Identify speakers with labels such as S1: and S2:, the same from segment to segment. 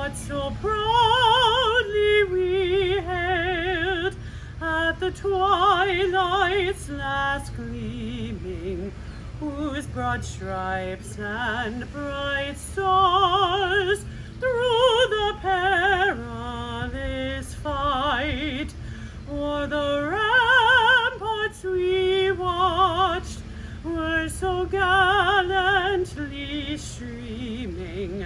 S1: what so proudly we hailed at the twilight's last gleaming, whose broad stripes and bright stars through the perilous fight o'er the ramparts we watched were so gallantly streaming,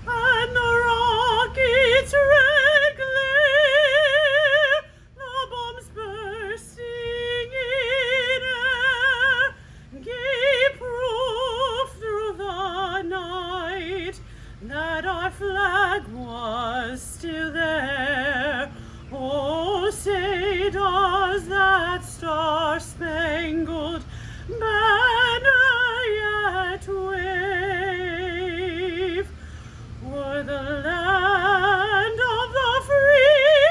S1: and the rocket's red glare, the bombs bursting in air, gave proof through the night that our flag was still there. Oh, say does that star-spangled banner yet wave o'er the land of the free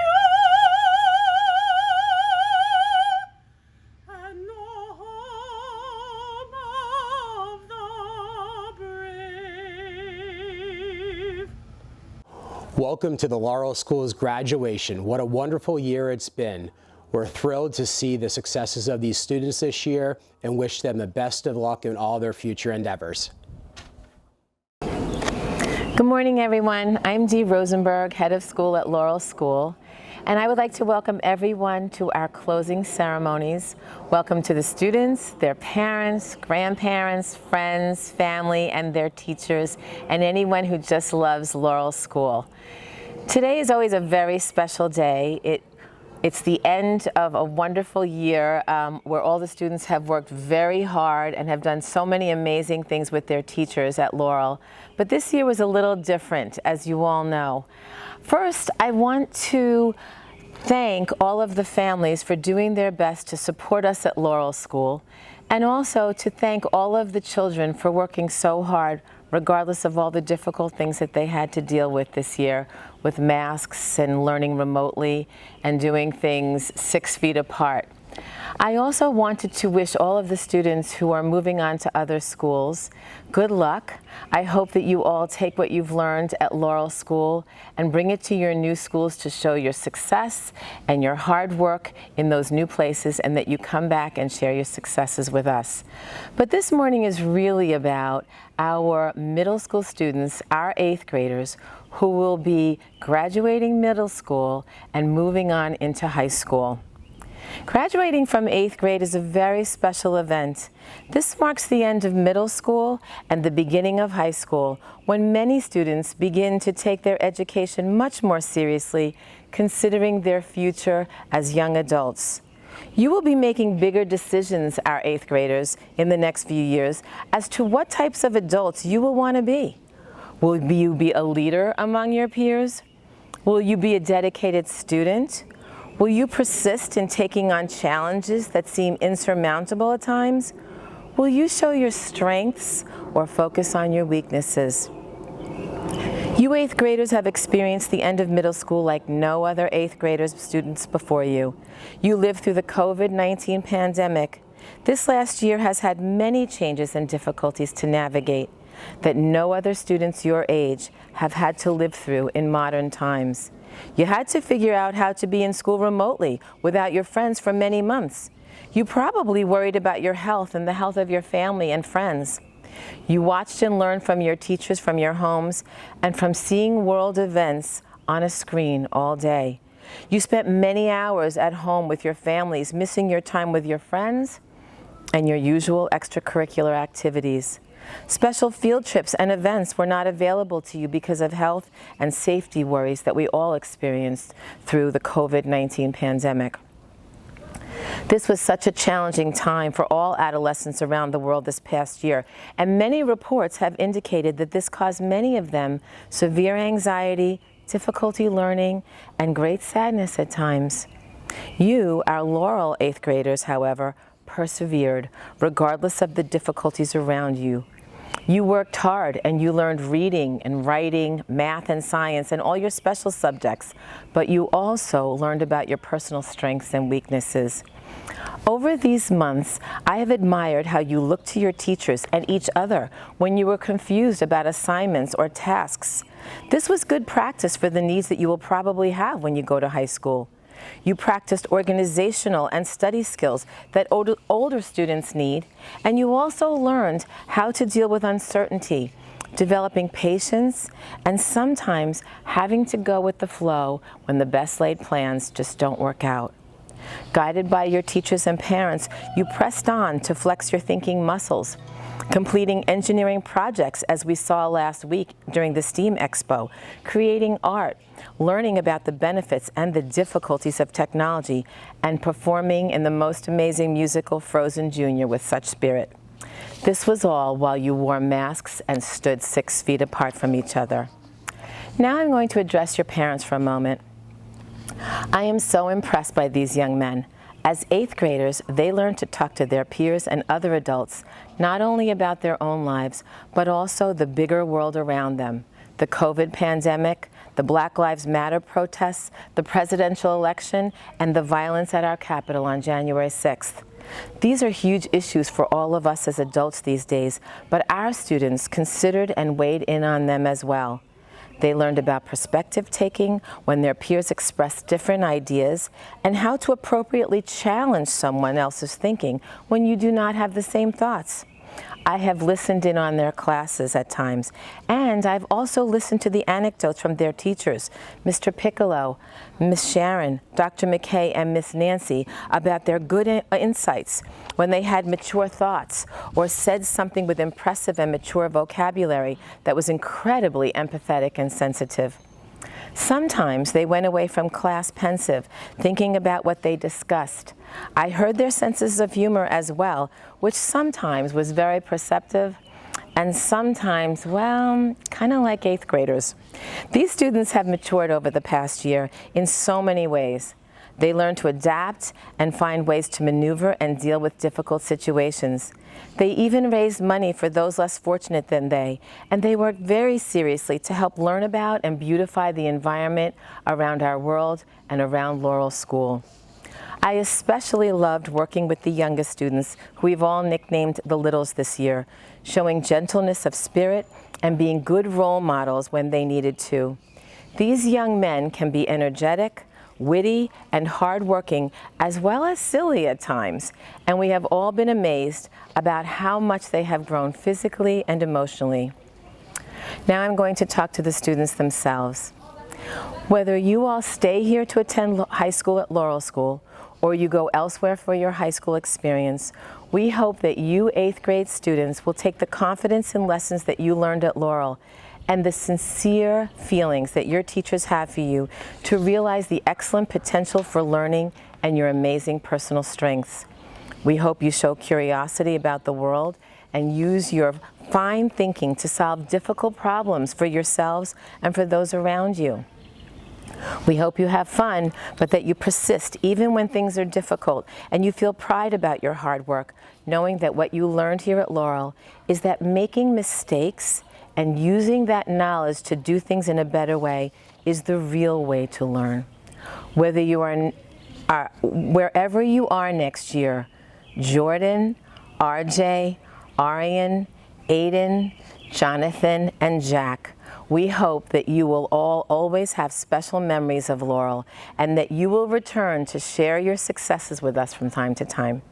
S1: and the home of the brave.
S2: Welcome to the Laurel School's graduation. What a wonderful year it's been. We're thrilled to see the successes of these students this year and wish them the best of luck in all their future endeavors.
S3: Good morning, everyone. I'm Dee Rosenberg, head of school at Laurel School, and I would like to welcome everyone to our closing ceremonies. Welcome to the students, their parents, grandparents, friends, family, and their teachers, and anyone who just loves Laurel School. Today is always a very special day. It's the end of a wonderful year where all the students have worked very hard and have done so many amazing things with their teachers at Laurel. But this year was a little different, as you all know. First, I want to thank all of the families for doing their best to support us at Laurel School, and also to thank all of the children for working so hard regardless of all the difficult things that they had to deal with this year, with masks and learning remotely and doing things 6 feet apart. I also wanted to wish all of the students who are moving on to other schools good luck. I hope that you all take what you've learned at Laurel School and bring it to your new schools to show your success and your hard work in those new places, and that you come back and share your successes with us. But this morning is really about our middle school students, our 8th graders, who will be graduating middle school and moving on into high school. Graduating from 8th grade is a very special event. This marks the end of middle school and the beginning of high school, when many students begin to take their education much more seriously, considering their future as young adults. You will be making bigger decisions, our 8th graders, in the next few years as to what types of adults you will want to be. Will you be a leader among your peers? Will you be a dedicated student? Will you persist in taking on challenges that seem insurmountable at times? Will you show your strengths or focus on your weaknesses? You 8th graders have experienced the end of middle school like no other 8th graders students before you. You lived through the COVID-19 pandemic. This last year has had many changes and difficulties to navigate that no other students your age have had to live through in modern times. You had to figure out how to be in school remotely without your friends for many months. You probably worried about your health and the health of your family and friends. You watched and learned from your teachers from your homes and from seeing world events on a screen all day. You spent many hours at home with your families, missing your time with your friends and your usual extracurricular activities. Special field trips and events were not available to you because of health and safety worries that we all experienced through the COVID-19 pandemic. This was such a challenging time for all adolescents around the world this past year, and many reports have indicated that this caused many of them severe anxiety, difficulty learning, and great sadness at times. You, our Laurel 8th graders, however, persevered regardless of the difficulties around you. You worked hard and you learned reading and writing, math and science, and all your special subjects, but you also learned about your personal strengths and weaknesses. Over these months, I have admired how you looked to your teachers and each other when you were confused about assignments or tasks. This was good practice for the needs that you will probably have when you go to high school. You practiced organizational and study skills that older students need, and you also learned how to deal with uncertainty, developing patience, and sometimes having to go with the flow when the best laid plans just don't work out. Guided by your teachers and parents, you pressed on to flex your thinking muscles, completing engineering projects as we saw last week during the STEAM Expo, creating art, learning about the benefits and the difficulties of technology, and performing in the most amazing musical Frozen Jr. with such spirit. This was all while you wore masks and stood 6 feet apart from each other. Now I'm going to address your parents for a moment. I am so impressed by these young men. As 8th graders, they learn to talk to their peers and other adults, not only about their own lives, but also the bigger world around them. The COVID pandemic, the Black Lives Matter protests, the presidential election, and the violence at our Capitol on January 6th. These are huge issues for all of us as adults these days, but our students considered and weighed in on them as well. They learned about perspective taking when their peers expressed different ideas and how to appropriately challenge someone else's thinking when you do not have the same thoughts. I have listened in on their classes at times, and I've also listened to the anecdotes from their teachers, Mr. Piccolo, Miss Sharon, Dr. McKay, and Miss Nancy, about their good insights when they had mature thoughts or said something with impressive and mature vocabulary that was incredibly empathetic and sensitive. Sometimes they went away from class pensive, thinking about what they discussed. I heard their senses of humor as well, which sometimes was very perceptive, and sometimes, well, kind of like 8th graders. These students have matured over the past year in so many ways. They learn to adapt and find ways to maneuver and deal with difficult situations. They even raised money for those less fortunate than they, and they work very seriously to help learn about and beautify the environment around our world and around Laurel School. I especially loved working with the youngest students, who we've all nicknamed the Littles this year, showing gentleness of spirit and being good role models when they needed to. These young men can be energetic, witty, and hardworking, as well as silly at times, and we have all been amazed about how much they have grown physically and emotionally. Now I'm going to talk to the students themselves. Whether you all stay here to attend high school at Laurel School, or you go elsewhere for your high school experience, we hope that you 8th grade students will take the confidence and lessons that you learned at Laurel and the sincere feelings that your teachers have for you to realize the excellent potential for learning and your amazing personal strengths. We hope you show curiosity about the world and use your fine thinking to solve difficult problems for yourselves and for those around you. We hope you have fun, but that you persist even when things are difficult and you feel pride about your hard work, knowing that what you learned here at Laurel is that making mistakes and using that knowledge to do things in a better way is the real way to learn. Whether you are wherever you are next year, Jordan, RJ, Arian, Aiden, Jonathan, and Jack, we hope that you will all always have special memories of Laurel and that you will return to share your successes with us from time to time.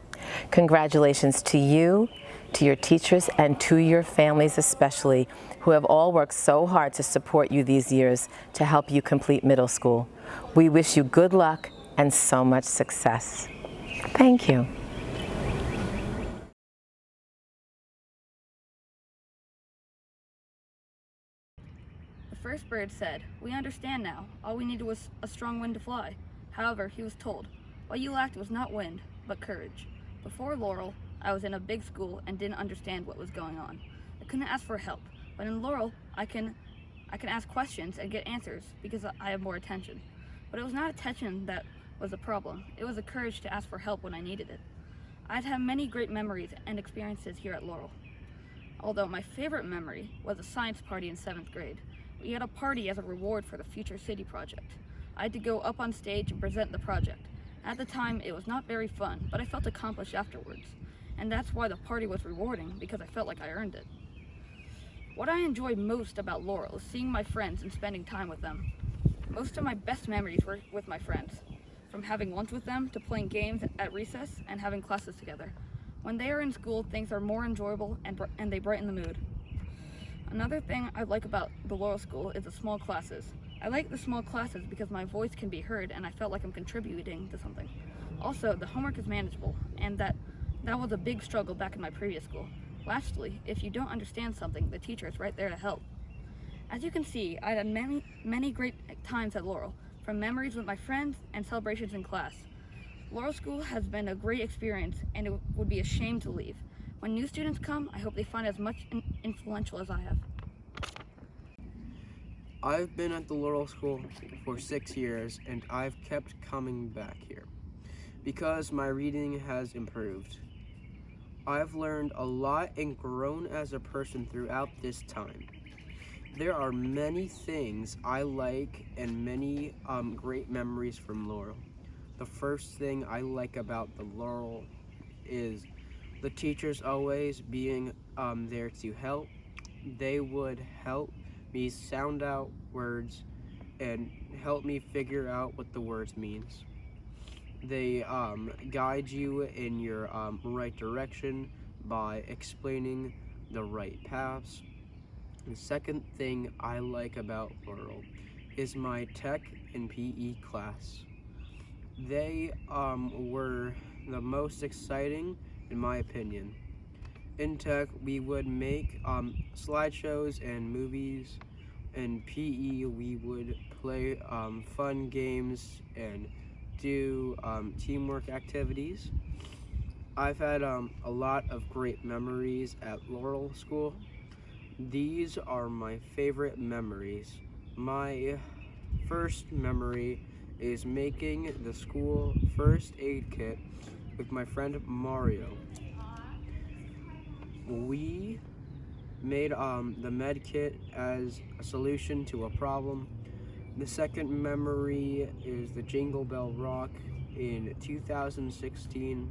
S3: Congratulations to you, to your teachers, and to your families especially, who have all worked so hard to support you these years to help you complete middle school. We wish you good luck and so much success. Thank you.
S4: The first bird said, "We understand now. All we needed was a strong wind to fly." However, he was told, "What you lacked was not wind, but courage." Before Laurel, I was in a big school and didn't understand what was going on. I couldn't ask for help, but in Laurel, I can ask questions and get answers because I have more attention. But it was not attention that was the problem. It was the courage to ask for help when I needed it. I'd had many great memories and experiences here at Laurel. Although my favorite memory was a science party in 7th grade. We had a party as a reward for the Future City project. I had to go up on stage and present the project. At the time, it was not very fun, but I felt accomplished afterwards. And that's why the party was rewarding, because I felt like I earned it. What I enjoy most about Laurel is seeing my friends and spending time with them. Most of my best memories were with my friends, from having lunch with them to playing games at recess and having classes together. When they are in school, things are more enjoyable and they brighten the mood. Another thing I like about the Laurel School is the small classes. I like the small classes because my voice can be heard and I felt like I'm contributing to something. Also, the homework is manageable, and that was a big struggle back in my previous school. Lastly, if you don't understand something, the teacher is right there to help. As you can see, I had many great times at Laurel, from memories with my friends and celebrations in class. Laurel School has been a great experience, and it would be a shame to leave. When new students come, I hope they find it as much influential as I have.
S5: I've been at the Laurel School for 6 years, and I've kept coming back here because my reading has improved. I've learned a lot and grown as a person throughout this time. There are many things I like and many great memories from Laurel. The first thing I like about the Laurel is the teachers always being there to help. They would help me sound out words and help me figure out what the words means. They guide you in your right direction by explaining the right paths. The second thing I like about Laurel is my tech and PE class. They were the most exciting in my opinion. In tech, we would make slideshows and movies. In PE, we would play fun games and do teamwork activities. I've had a lot of great memories at Laurel School. These are my favorite memories. My first memory is making the school first aid kit with my friend Mario. We made the med kit as a solution to a problem. The second memory is the Jingle Bell Rock in 2016.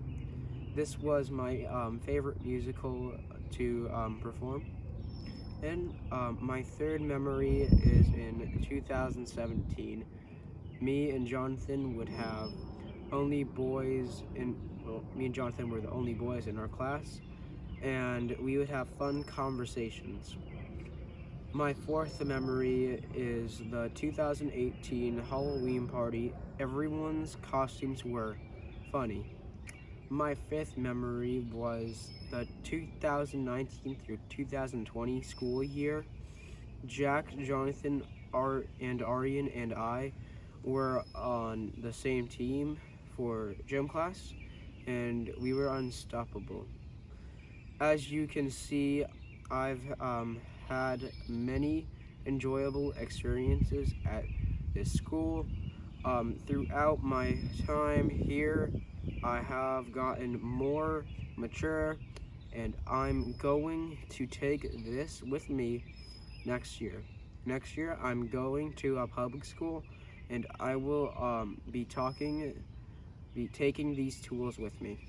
S5: This was my favorite musical to perform. And my third memory is in 2017. Me and Jonathan would have only boys me and Jonathan were the only boys in our class, and we would have fun conversations. My fourth memory is the 2018 Halloween party. Everyone's costumes were funny. My fifth memory was the 2019 through 2020 school year. Jack, Jonathan, and Arian and I were on the same team for gym class, and we were unstoppable. As you can see, I've had many enjoyable experiences at this school. Throughout my time here, I have gotten more mature, and I'm going to take this with me next year. Next year, I'm going to a public school, and I will be taking these tools with me.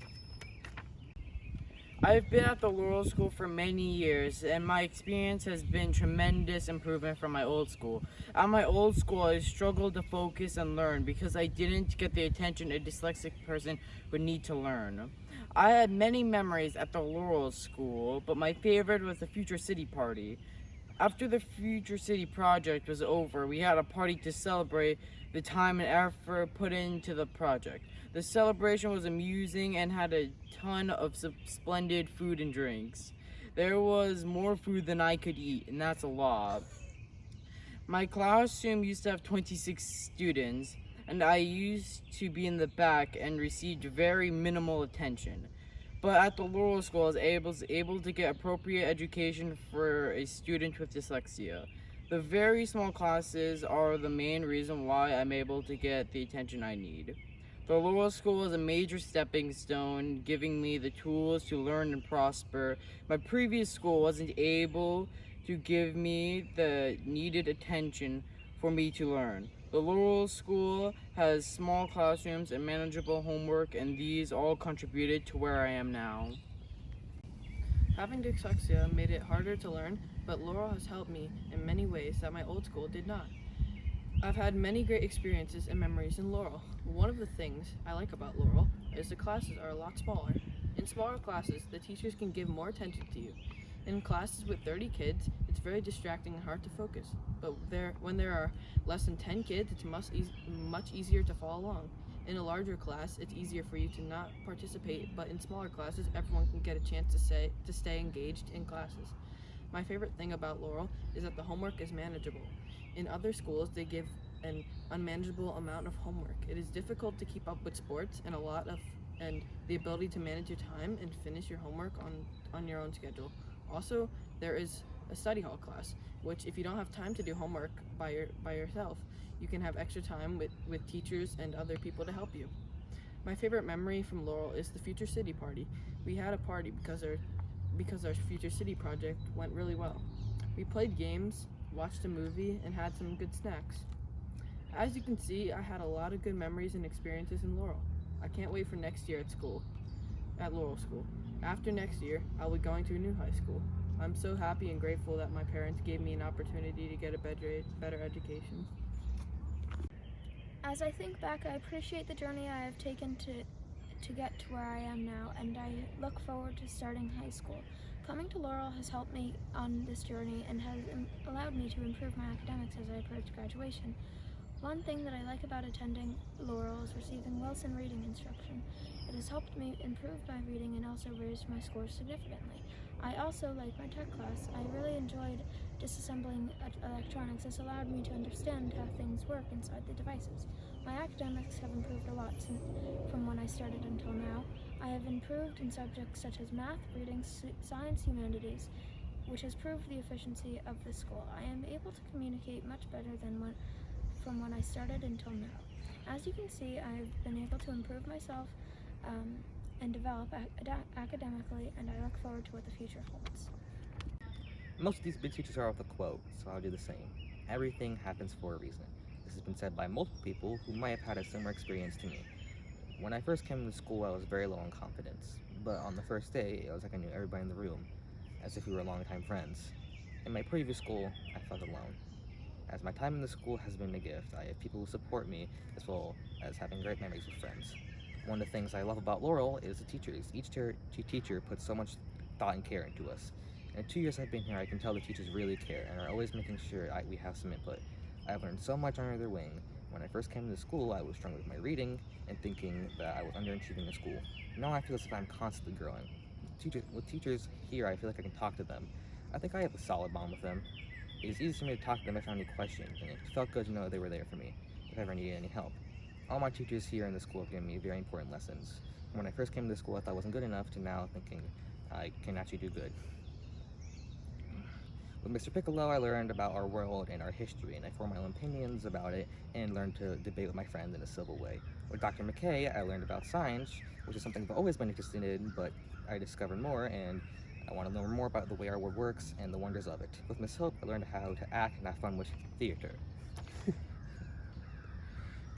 S6: I've been at the Laurel School for many years, and my experience has been tremendous improvement from my old school. At my old school, I struggled to focus and learn because I didn't get the attention a dyslexic person would need to learn. I had many memories at the Laurel School, but my favorite was the Future City party. After the Future City project was over, we had a party to celebrate the time and effort put into the project. The celebration was amusing and had a ton of splendid food and drinks. There was more food than I could eat, and that's a lot. My classroom used to have 26 students, and I used to be in the back and received very minimal attention. But at the Laurel School, I was able to get appropriate education for a student with dyslexia. The very small classes are the main reason why I'm able to get the attention I need. The Laurel School is a major stepping stone, giving me the tools to learn and prosper. My previous school wasn't able to give me the needed attention for me to learn. The Laurel School has small classrooms and manageable homework, and these all contributed to where I am now.
S7: Having dyslexia made it harder to learn, but Laurel has helped me in many ways that my old school did not. I've had many great experiences and memories in Laurel. One of the things I like about Laurel is the classes are a lot smaller. In smaller classes, the teachers can give more attention to you. In classes with 30 kids, it's very distracting and hard to focus. But when there are less than 10 kids, it's much easier to follow along. In a larger class, it's easier for you to not participate, but in smaller classes, everyone can get a chance to stay engaged in classes. My favorite thing about Laurel is that the homework is manageable. In other schools, they give an unmanageable amount of homework. It is difficult to keep up with sports and the ability to manage your time and finish your homework on your own schedule. Also, there is a study hall class, which if you don't have time to do homework by yourself, you can have extra time with teachers and other people to help you. My favorite memory from Laurel is the Future City party. We had a party because our Future City project went really well. We played games, watched a movie, and had some good snacks. As you can see, I had a lot of good memories and experiences in Laurel. I can't wait for next year at Laurel School. After next year, I'll be going to a new high school. I'm so happy and grateful that my parents gave me an opportunity to get a better education.
S8: As I think back, I appreciate the journey I have taken to get to where I am now, and I look forward to starting high school. Coming to Laurel has helped me on this journey and has allowed me to improve my academics as I approach graduation. One thing that I like about attending Laurel is receiving Wilson reading instruction. It has helped me improve my reading and also raised my scores significantly. I also like my tech class. I really enjoyed disassembling electronics. This allowed me to understand how things work inside the devices. My academics have improved a lot from when I started until now. I have improved in subjects such as math, reading, science, humanities, which has proved the efficiency of the school. I am able to communicate much better from when I started until now. As you can see, I've been able to improve myself and develop academically, and I look forward to what the future holds.
S9: Most of these big teachers are with a quote, so I'll do the same. Everything happens for a reason. This has been said by multiple people who might have had a similar experience to me. When I first came to school, I was very low in confidence, but on the first day, it was like I knew everybody in the room, as if we were longtime friends. In my previous school, I felt alone. As my time in the school has been a gift, I have people who support me, as well as having great memories with friends. One of the things I love about Laurel is the teachers. Each teacher puts so much thought and care into us. In the 2 years I've been here, I can tell the teachers really care and are always making sure we have some input. I've learned so much under their wing. When I first came to school, I was struggling with my reading and thinking that I was underachieving in school. Now I feel as if I'm constantly growing. With teachers here, I feel like I can talk to them. I think I have a solid bond with them. It is easy for me to talk to them if I have any questions, and it felt good to know they were there for me if I ever needed any help. All my teachers here in the school have given me very important lessons. When I first came to school, I thought I wasn't good enough, to now thinking I can actually do good. With Mr. Piccolo, I learned about our world and our history, and I formed my own opinions about it and learned to debate with my friends in a civil way. With Dr. McKay, I learned about science, which is something I've always been interested in, but I discovered more, and I want to learn more about the way our world works and the wonders of it. With Miss Hope, I learned how to act and have fun with theater.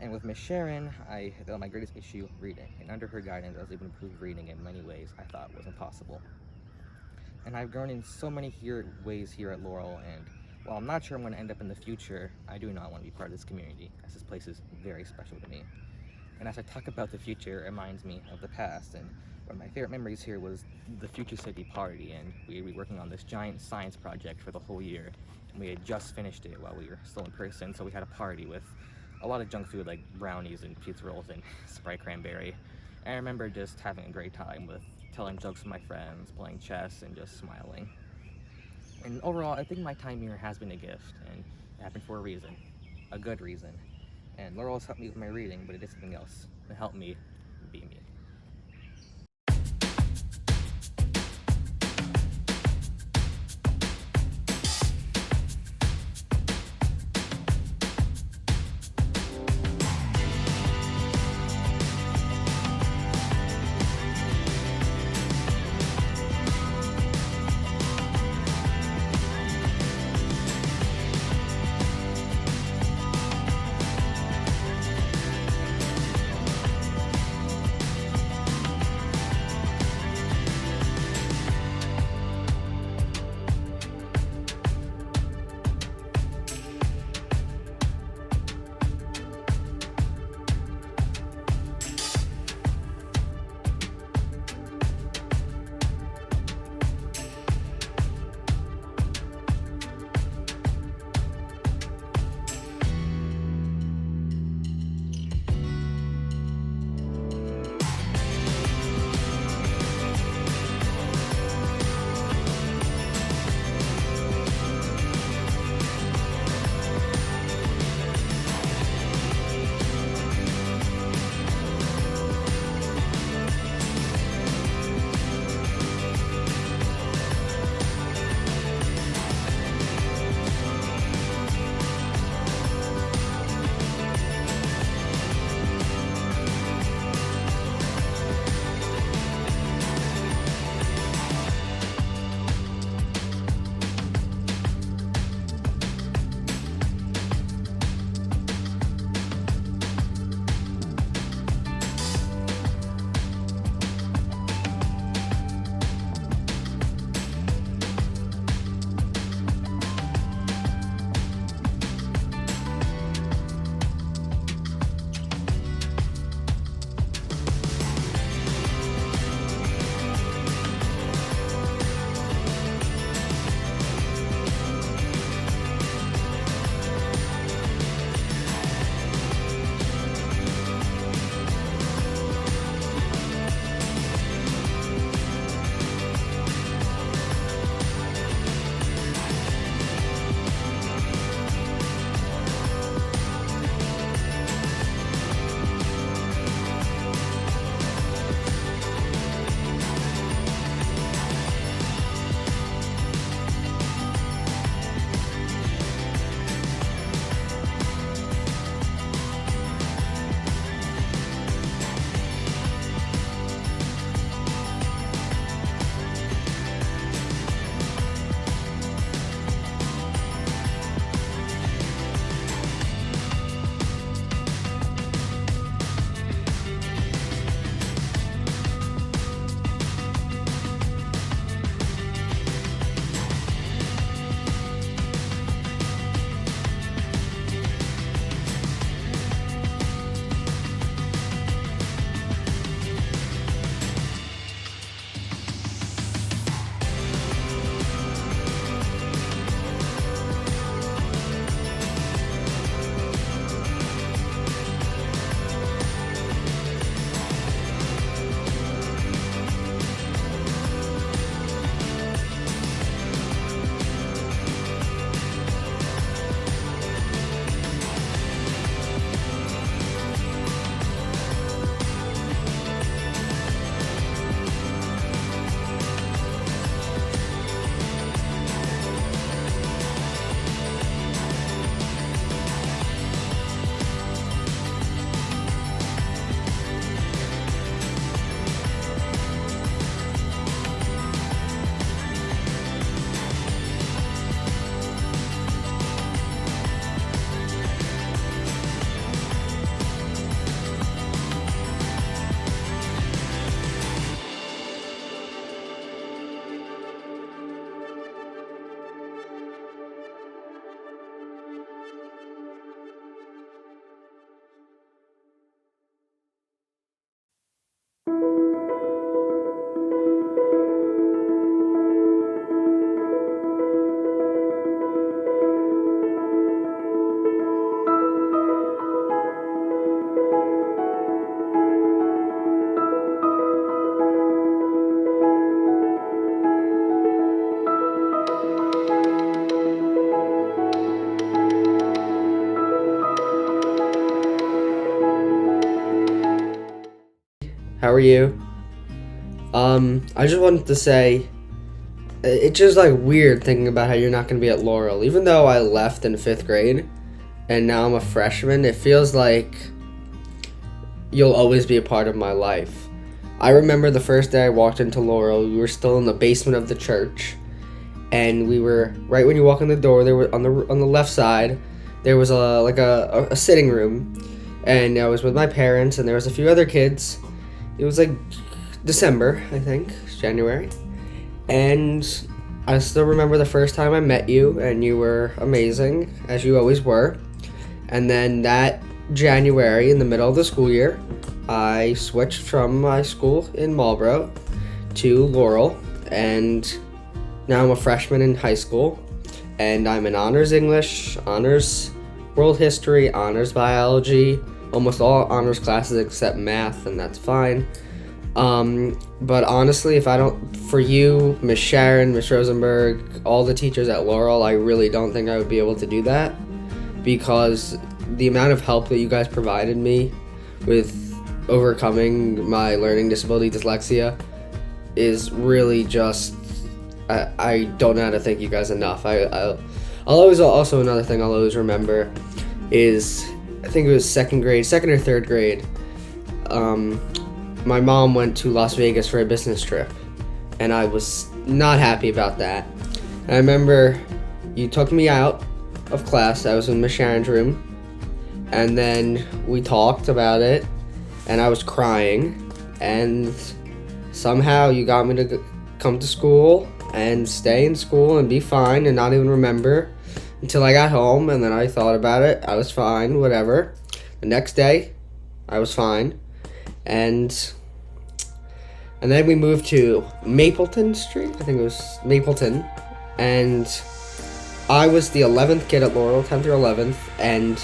S9: And with Miss Sharon, I felt my greatest issue, reading. And under her guidance, I was able to improve reading in many ways I thought was impossible. And I've grown in so many ways here at Laurel, and while I'm not sure I'm going to end up in the future, I do not want to be part of this community, as this place is very special to me. And as I talk about the future, it reminds me of the past, and one of my favorite memories here was the Future City party, and we were working on this giant science project for the whole year, and we had just finished it while we were still in person, so we had a party with a lot of junk food like brownies and pizza rolls and Sprite cranberry. And I remember just having a great time with telling jokes with my friends, playing chess, and just smiling. And overall, I think my time here has been a gift, and it happened for a reason, a good reason. And Laurel has helped me with my reading, but it is something else to help me be me.
S5: How are you? I just wanted to say, it's just like weird thinking about how you're not going to be at Laurel. Even though I left in 5th grade and now I'm a freshman, it feels like you'll always be a part of my life. I remember the first day I walked into Laurel, we were still in the basement of the church, and we were right when you walk in the door. There were on the left side, there was a sitting room, and I was with my parents, and there was a few other kids. It was like December, I think, January, and I still remember the first time I met you, and you were amazing, as you always were. And then that January, in the middle of the school year, I switched from my school in Marlboro to Laurel, and now I'm a freshman in high school, and I'm in honors English, honors world history, honors biology, almost all honors classes except math, and that's fine. But honestly, for you, Miss Sharon, Miss Rosenberg, all the teachers at Laurel, I really don't think I would be able to do that, because the amount of help that you guys provided me with overcoming my learning disability, dyslexia, is really just, I don't know how to thank you guys enough. I'll always, also another thing I'll always remember is, I think it was second or 3rd grade, my mom went to Las Vegas for a business trip, and I was not happy about that. And I remember you took me out of class. I was in Miss Sharon's room, and then we talked about it, and I was crying, and somehow you got me to come to school and stay in school and be fine and not even remember until I got home, and then I thought about it. I was fine, whatever. The next day, I was fine, and then we moved to Mapleton Street. I think it was Mapleton, and I was the 11th kid at Laurel, 10th or 11th, and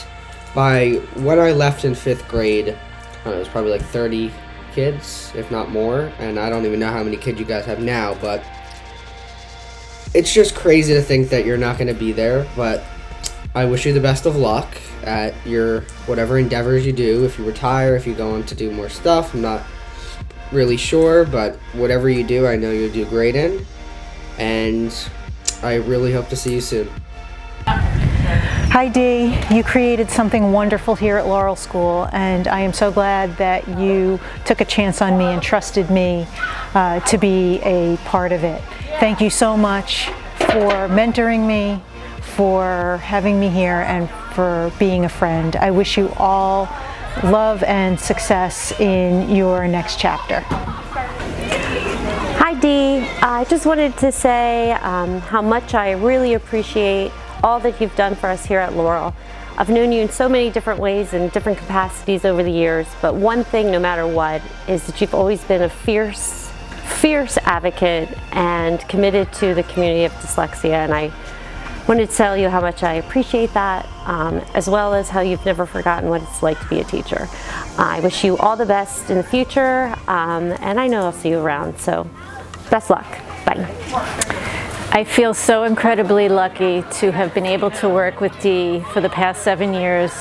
S5: by when I left in 5th grade, I don't know, it was probably like 30 kids, if not more, and I don't even know how many kids you guys have now, but it's just crazy to think that you're not going to be there. But I wish you the best of luck at your whatever endeavors you do. If you retire, if you go on to do more stuff, I'm not really sure, but whatever you do, I know you'll do great in, and I really hope to see you soon.
S10: Hi Dee, you created something wonderful here at Laurel School, and I am so glad that you took a chance on me and trusted me to be a part of it. Thank you so much for mentoring me, for having me here, and for being a friend. I wish you all love and success in your next chapter.
S11: Hi Dee, I just wanted to say how much I really appreciate all that you've done for us here at Laurel. I've known you in so many different ways and different capacities over the years, but one thing, no matter what, is that you've always been a fierce advocate and committed to the community of dyslexia, and I wanted to tell you how much I appreciate that, as well as how you've never forgotten what it's like to be a teacher. I wish you all the best in the future, and I know I'll see you around, so best luck. Bye.
S10: I feel so incredibly lucky to have been able to work with Dee for the past 7 years.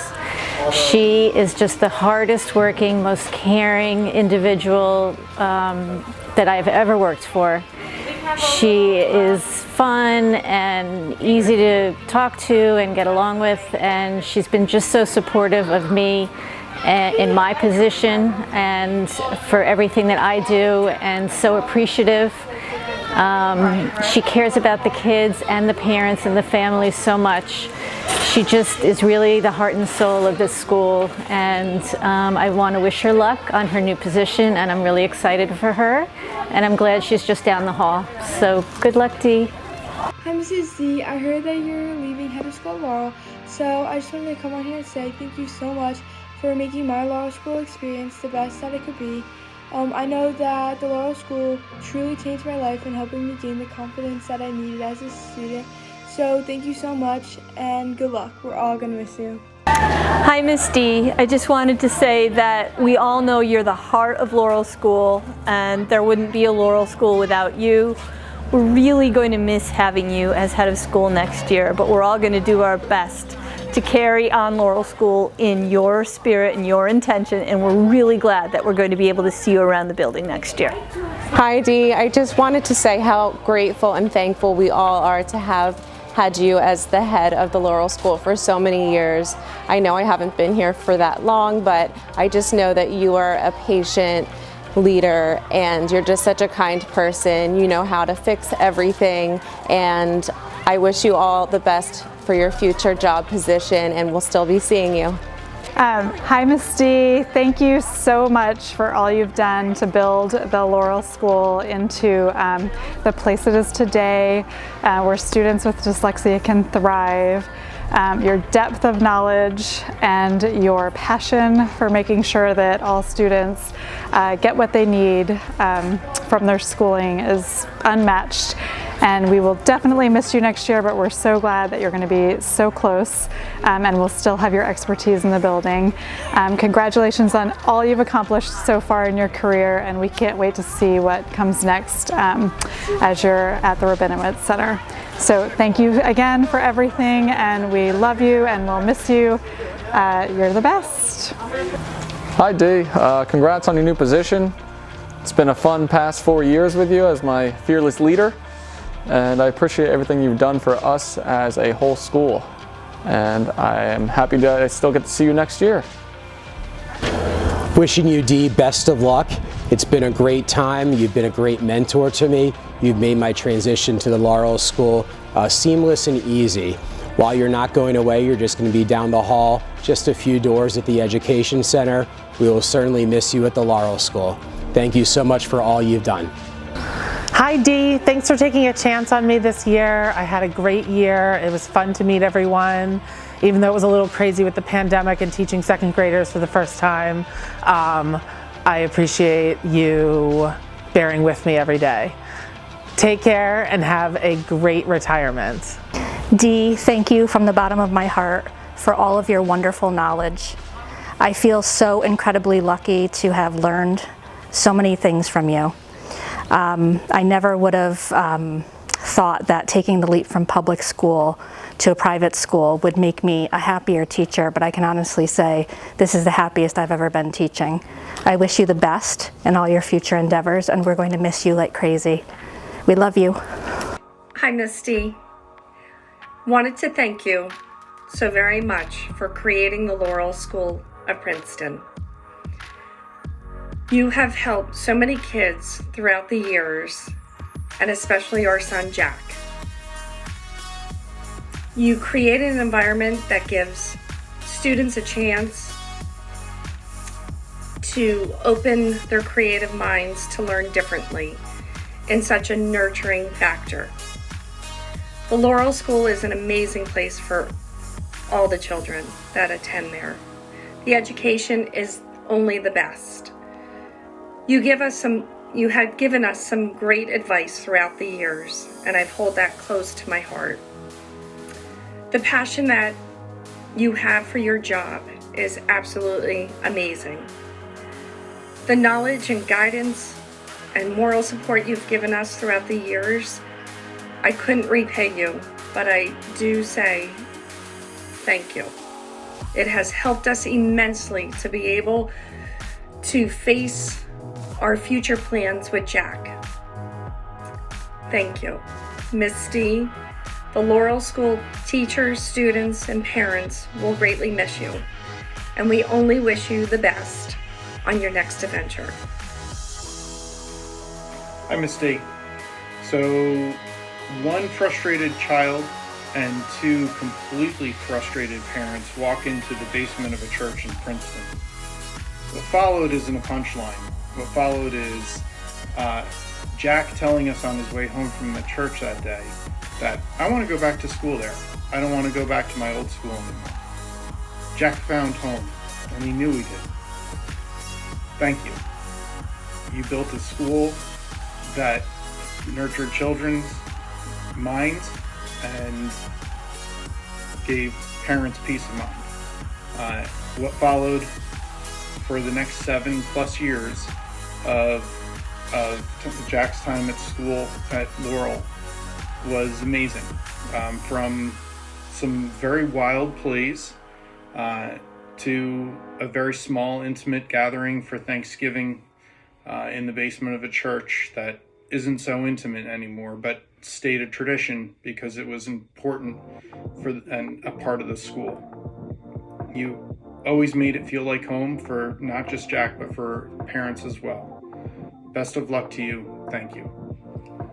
S10: She is just the hardest working, most caring individual that I've ever worked for. She is fun and easy to talk to and get along with, and she's been just so supportive of me in my position and for everything that I do, and so appreciative. She cares about the kids and the parents and the family so much. She just is really the heart and soul of this school, and I want to wish her luck on her new position, and I'm really excited for her, and I'm glad she's just down the hall. So good luck, Dee.
S12: Hi Mrs. D, I heard that you're leaving head of school at Laurel, so I just wanted to come on here and say thank you so much for making my Laurel School experience the best that it could be. I know that the Laurel School truly changed my life and helping me gain the confidence that I needed as a student. So thank you so much and good luck. We're all going to miss you.
S13: Hi Miss D, I just wanted to say that we all know you're the heart of Laurel School, and there wouldn't be a Laurel School without you. We're really going to miss having you as head of school next year, but we're all going to do our best to carry on Laurel School in your spirit and your intention, and we're really glad that we're going to be able to see you around the building next year.
S14: Hi Dee, I just wanted to say how grateful and thankful we all are to have had you as the head of the Laurel School for so many years. I know I haven't been here for that long, but I just know that you are a patient leader and you're just such a kind person. You know how to fix everything, and I wish you all the best for your future job position, and we'll still be seeing you.
S15: Hi Miss D, thank you so much for all you've done to build the Laurel School into the place it is today, where students with dyslexia can thrive. Your depth of knowledge and your passion for making sure that all students get what they need from their schooling is unmatched. And we will definitely miss you next year, but we're so glad that you're going to be so close and we'll still have your expertise in the building. Congratulations on all you've accomplished so far in your career, and we can't wait to see what comes next as you're at the Rabinowitz Center. So thank you again for everything, and we love you and we'll miss you. You're the best.
S16: Hi Dee, congrats on your new position. It's been a fun past 4 years with you as my fearless leader, and I appreciate everything you've done for us as a whole school. And I am happy that I still get to see you next year.
S2: Wishing you, Dee, best of luck. It's been a great time. You've been a great mentor to me. You've made my transition to the Laurel School seamless and easy. While you're not going away, you're just going to be down the hall, just a few doors at the Education Center. We will certainly miss you at the Laurel School. Thank you so much for all you've done.
S17: Hi Dee, thanks for taking a chance on me this year. I had a great year. It was fun to meet everyone, even though it was a little crazy with the pandemic and teaching second graders for the first time. I appreciate you bearing with me every day. Take care and have a great retirement.
S18: Dee, thank you from the bottom of my heart for all of your wonderful knowledge. I feel so incredibly lucky to have learned so many things from you. I never would have thought that taking the leap from public school to a private school would make me a happier teacher, but I can honestly say this is the happiest I've ever been teaching. I wish you the best in all your future endeavors, and we're going to miss you like crazy. We love you.
S19: Hi, Miss D. Wanted to thank you so very much for creating the Laurel School of Princeton. You have helped so many kids throughout the years, and especially our son Jack. You created an environment that gives students a chance to open their creative minds to learn differently in such a nurturing factor. The Laurel School is an amazing place for all the children that attend there. The education is only the best. You had given us some great advice throughout the years, and I hold that close to my heart. The passion that you have for your job is absolutely amazing. The knowledge and guidance and moral support you've given us throughout the years, I couldn't repay you, but I do say thank you. It has helped us immensely to be able to face our future plans with Jack. Thank you. Miss D, the Laurel School teachers, students, and parents will greatly miss you, and we only wish you the best on your next adventure.
S20: Hi, Miss D. So, one frustrated child and two completely frustrated parents walk into the basement of a church in Princeton. What followed isn't a punchline. What followed is Jack telling us on his way home from the church that day that I want to go back to school there. I don't want to go back to my old school anymore. Jack found home, and he knew he did. Thank you. You built a school that nurtured children's minds and gave parents peace of mind. What followed for the next 7+ years of Jack's time at school at Laurel was amazing. From some very wild plays to a very small, intimate gathering for Thanksgiving in the basement of a church that isn't so intimate anymore, but stayed a tradition because it was important and a part of the school. You always made it feel like home for not just Jack, but for parents as well. Best of luck to you. Thank you.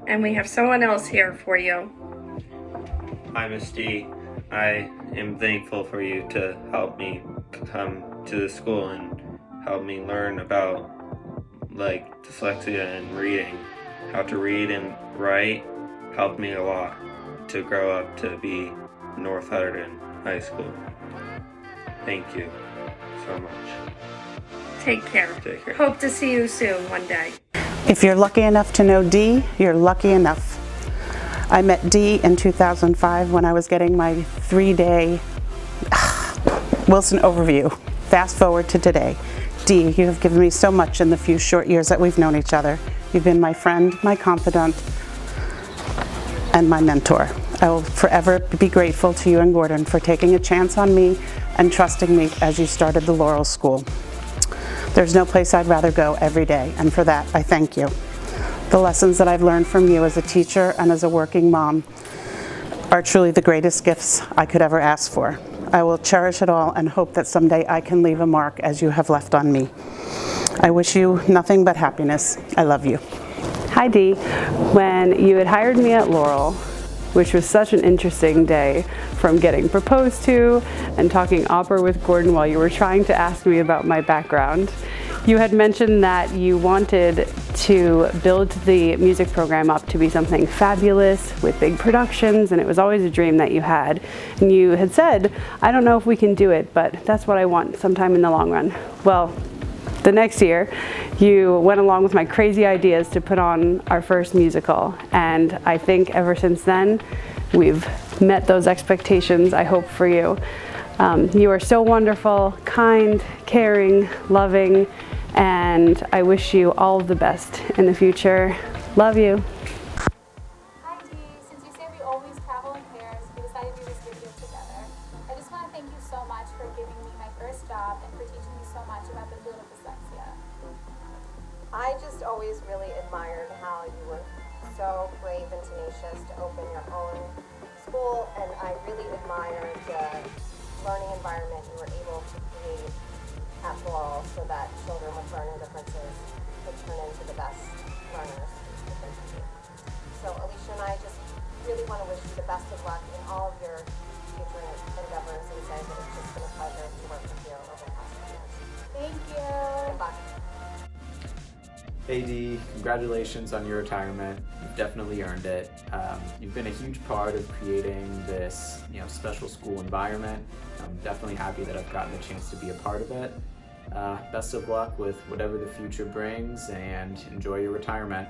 S19: And we have someone else here for you.
S21: Hi, Miss D. I am thankful for you to help me come to the school and help me learn about like dyslexia and reading. How to read and write helped me a lot to grow up to be North Hutterdon High School. Thank you so much.
S19: Take care.
S21: Take care.
S19: Hope to see you soon one day.
S22: If you're lucky enough to know Dee, you're lucky enough. I met Dee in 2005 when I was getting my 3-day Wilson overview. Fast forward to today. Dee, you have given me so much in the few short years that we've known each other. You've been my friend, my confidant, and my mentor. I will forever be grateful to you and Gordon for taking a chance on me and trusting me as you started the Laurel School. There's no place I'd rather go every day, and for that, I thank you. The lessons that I've learned from you as a teacher and as a working mom are truly the greatest gifts I could ever ask for. I will cherish it all and hope that someday I can leave a mark as you have left on me. I wish you nothing but happiness. I love you.
S23: Hi Dee. When you had hired me at Laurel, which was such an interesting day, from getting proposed to and talking opera with Gordon while you were trying to ask me about my background, you had mentioned that you wanted to build the music program up to be something fabulous with big productions, and it was always a dream that you had. And you had said, I don't know if we can do it, but that's what I want sometime in the long run. Well, the next year, you went along with my crazy ideas to put on our first musical, and I think ever since then, we've met those expectations I hope for you. You are so wonderful, kind, caring, loving, and I wish you all the best in the future. Love you.
S24: Hi Dee, since you say we always travel in pairs, we decided to do this video together. I just want to thank you so much for giving me my first job and for teaching me so much about the field of dyslexia.
S25: I just always really admired how you were so brave and tenacious to open your own school, and I really admired the learning environment you were able to create at Laurel so that children with learning differences could turn into the best learners that they can be. So Alicia and I just really want to wish you the best of luck in all of your future endeavors and say that it's just been a pleasure to work with you over the past few years.
S24: Thank you.
S25: Good luck.
S26: Hey Dee, congratulations on your retirement. You've definitely earned it. You've been a huge part of creating this, special school environment. I'm definitely happy that I've gotten the chance to be a part of it. Best of luck with whatever the future brings, and enjoy your retirement.